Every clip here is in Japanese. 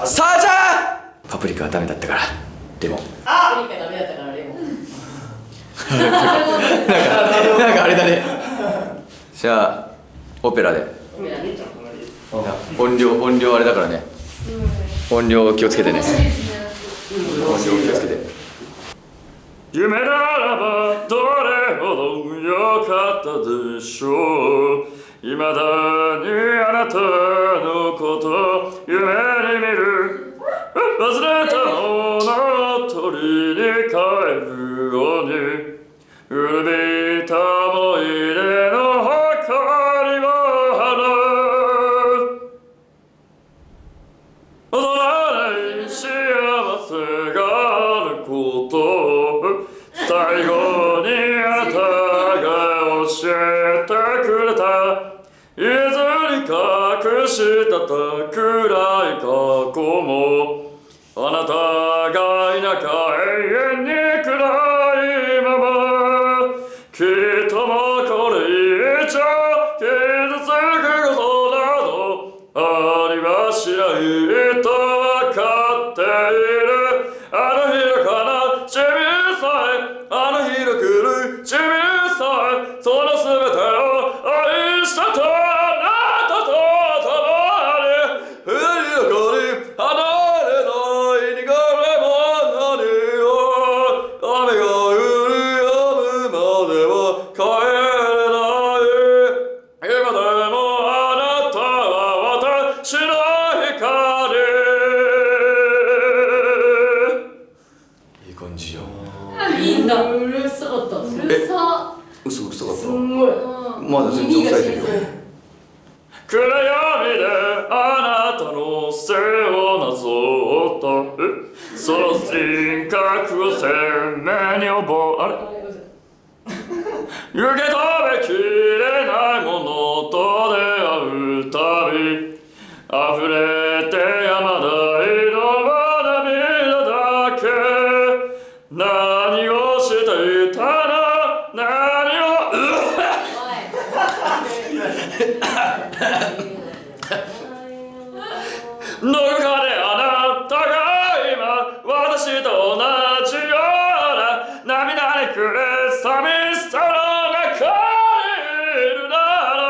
さあじゃあパプリカはダメだったからレモン。パプリカダメだったからレモン。なんかあれだね。じゃあオペラで。音量あれだからね。音量気をつけてね。音量気をつけて。夢ならばどれほど良かったでしょう。未だにあなたのこと夢に見る。忘れたものを取りに帰るように古びた思い出の光を放う。踊らない幸せがあることを最後にあなたが教えてくれた。言えずに隠した暗い過去もあなたがいなきゃ永遠に暗いまま。きっともうこれ以上傷つくことなどありはしないと分かっている。あの日の悲しみさえあの日の苦しみさえその全てを愛したとあなたと共に二人の子に離れない苦いものに雨が降り止むまでは帰れない。今でもあなたは私の光。いい感じよ。いいんだ。うるさかった。うるさ。嘘かった。すんごい。まだ全然抑えてるよ。暗闇であなたの背をなぞったその人格を鮮明に覚えあれ受け止めきれないものと出会うたび溢れてやまないのは涙だけ。何をしていたの何をどこかであなたが今私と同じような涙に暮れ寂しさの中にいるなら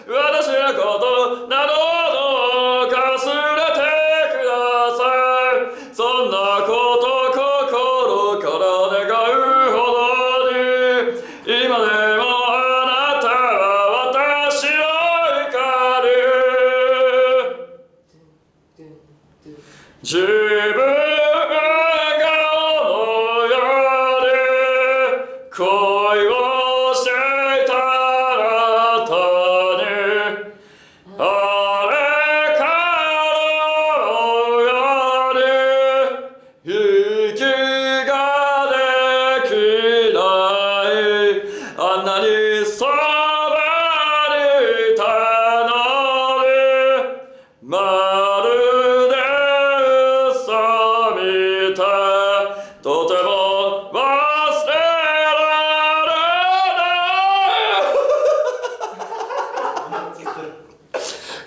私のことなどどうか忘れてください。そんなこと心から願うほどに今でもあなたは私の光。自分が思うように恋をしていたあなたにあれからのように息ができないあんなにそばにいたのにまるでとても忘れられない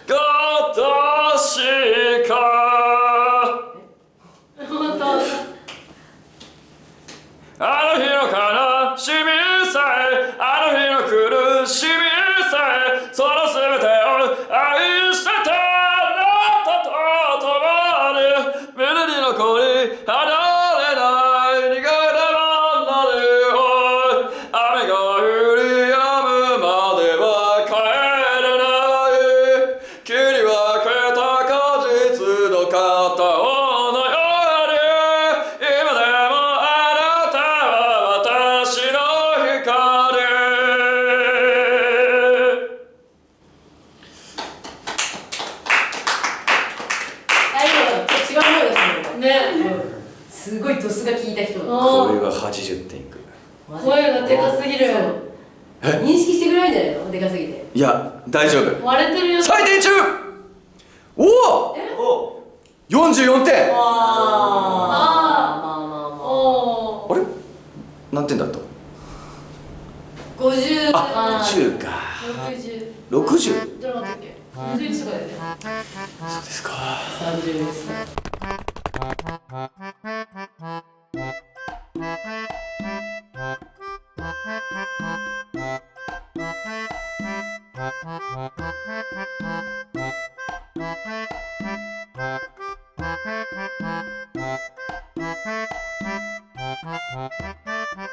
ことしか。あの日の悲しみさえあの日の苦しみさえその全てを愛してたあなたと共に緑の子に離れない苦いレモンの匂い。雨が降り止むまでは帰れない。切り分けた果実の片方のように今でもあなたは私の光。違う声がするね。すごいドスが効いた人。これは80点いく。声がでかすぎる。認識してくれないんじゃないのでかすぎて。いや大丈夫。割れてるよ。採点中。おお44点。まああれ何点だった。50。あ50か。60。どうだったっけ。51とかだよね。そうですか。30です。